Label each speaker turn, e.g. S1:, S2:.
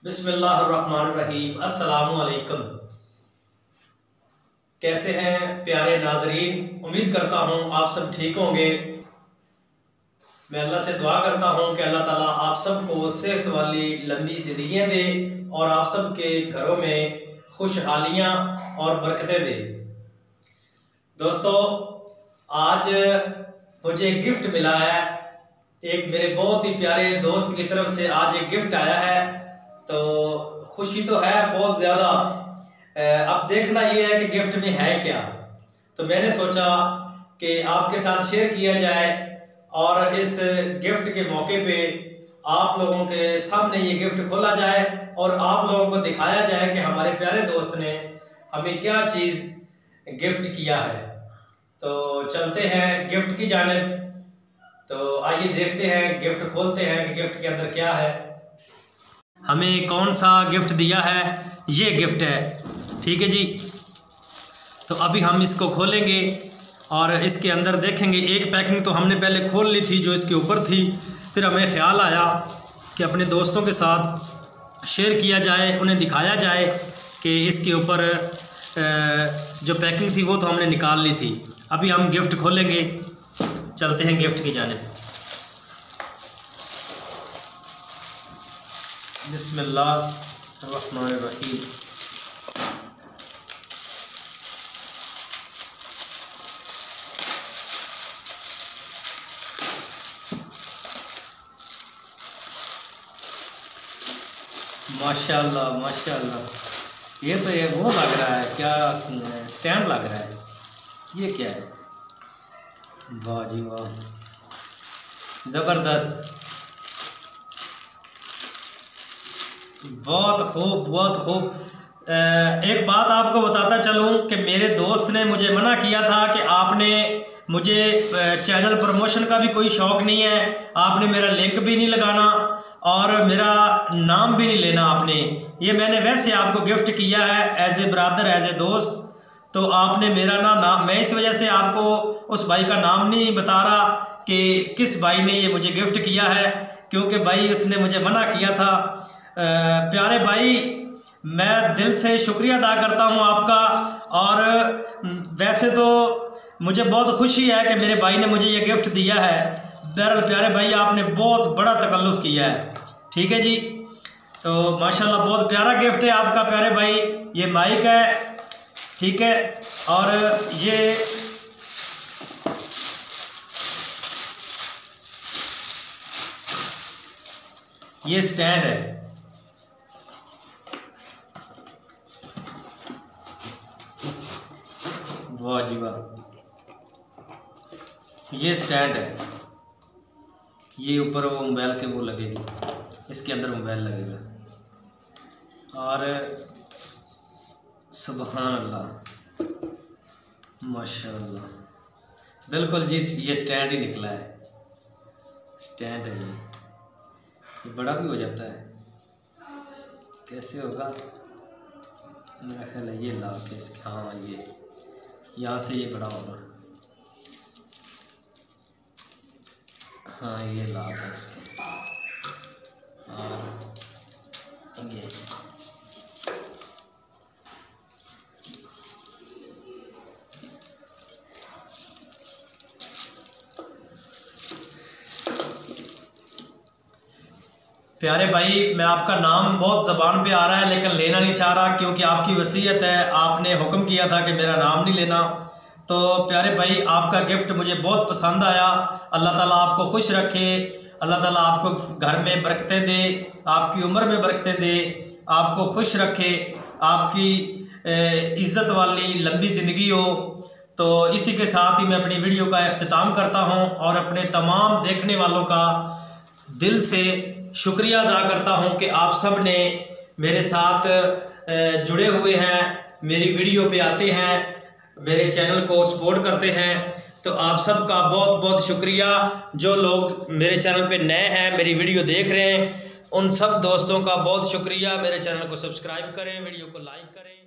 S1: बिस्मिल्लाहिर्रहमानिर्रहीम। अस्सलामु अलैकुम। कैसे हैं प्यारे नाजरीन? उम्मीद करता हूँ आप सब ठीक होंगे। मैं अल्लाह से दुआ करता हूँ कि अल्लाह ताला आप सबको सेहत वाली लंबी ज़िंदगियाँ दे और आप सबके घरों में खुशहालियाँ और बरकतें दे। दोस्तों, आज मुझे एक गिफ्ट मिला है। एक मेरे बहुत ही प्यारे दोस्त की तरफ से आज एक गिफ्ट आया है, तो खुशी तो है बहुत ज़्यादा। अब देखना ये है कि गिफ्ट में है क्या। तो मैंने सोचा कि आपके साथ शेयर किया जाए और इस गिफ्ट के मौके पे आप लोगों के सामने ये गिफ्ट खोला जाए और आप लोगों को दिखाया जाए कि हमारे प्यारे दोस्त ने हमें क्या चीज़ गिफ्ट किया है। तो चलते हैं गिफ्ट की जानिब। तो आइए देखते हैं, गिफ्ट खोलते हैं कि गिफ्ट के अंदर क्या है। हमें कौन सा गिफ्ट दिया है? ये गिफ्ट है, ठीक है जी। तो अभी हम इसको खोलेंगे और इसके अंदर देखेंगे। एक पैकिंग तो हमने पहले खोल ली थी जो इसके ऊपर थी, फिर हमें ख्याल आया कि अपने दोस्तों के साथ शेयर किया जाए, उन्हें दिखाया जाए कि इसके ऊपर जो पैकिंग थी वो तो हमने निकाल ली थी। अभी हम गिफ्ट खोलेंगे, चलते हैं गिफ्ट की जानिब। बिस्मिल्लाहिर्रहमानिर्रहीम। माशाल्लाह माशाल्लाह। ये तो ये वो लग रहा है, क्या स्टैंड लग रहा है। ये क्या है? वाह जी वाह, ज़बरदस्त, बहुत खूब बहुत खूब। एक बात आपको बताता चलूँ कि मेरे दोस्त ने मुझे मना किया था कि आपने मुझे चैनल प्रमोशन का भी कोई शौक़ नहीं है, आपने मेरा लिंक भी नहीं लगाना और मेरा नाम भी नहीं लेना आपने। ये मैंने वैसे आपको गिफ्ट किया है as a brother, as a दोस्त। तो आपने मेरा नाम, मैं इस वजह से आपको उस भाई का नाम नहीं बता रहा कि किस भाई ने ये मुझे गिफ्ट किया है, क्योंकि भाई उसने मुझे मना किया था। प्यारे भाई, मैं दिल से शुक्रिया अदा करता हूँ आपका। और वैसे तो मुझे बहुत खुशी है कि मेरे भाई ने मुझे ये गिफ्ट दिया है। बहरहाल प्यारे भाई, आपने बहुत बड़ा तकल्लुफ़ किया है, ठीक है जी। तो माशाल्लाह बहुत प्यारा गिफ्ट है आपका प्यारे भाई। ये माइक है, ठीक है, और ये स्टैंड है। वाह जी वाह, ये स्टैंड है। ये ऊपर वो मोबाइल के वो लगेगी, इसके अंदर मोबाइल लगेगा। और सुबहान अल्लाह, माशाल्लाह, बिल्कुल जी, ये स्टैंड ही निकला है। स्टैंड है ये बड़ा भी हो जाता है। कैसे होगा? मेरा ख्याल है ये ला के इसके, हाँ, ये यहाँ से ये बड़ा होगा। हाँ, ये ला है इसके। और ये प्यारे भाई, मैं आपका नाम बहुत ज़बान पे आ रहा है लेकिन लेना नहीं चाह रहा, क्योंकि आपकी वसीयत है, आपने हुक्म किया था कि मेरा नाम नहीं लेना। तो प्यारे भाई, आपका गिफ्ट मुझे बहुत पसंद आया। अल्लाह ताला आपको खुश रखे, अल्लाह ताला आपको घर में बरकतें दे, आपकी उम्र में बरकतें दे, आपको खुश रखे, आपकी इज़्ज़त वाली लंबी ज़िंदगी हो। तो इसी के साथ ही मैं अपनी वीडियो का अख्तिताम करता हूँ और अपने तमाम देखने वालों का दिल से शुक्रिया अदा करता हूं कि आप सब ने मेरे साथ जुड़े हुए हैं, मेरी वीडियो पे आते हैं, मेरे चैनल को सपोर्ट करते हैं। तो आप सब का बहुत बहुत शुक्रिया। जो लोग मेरे चैनल पे नए हैं, मेरी वीडियो देख रहे हैं, उन सब दोस्तों का बहुत शुक्रिया। मेरे चैनल को सब्सक्राइब करें, वीडियो को लाइक करें।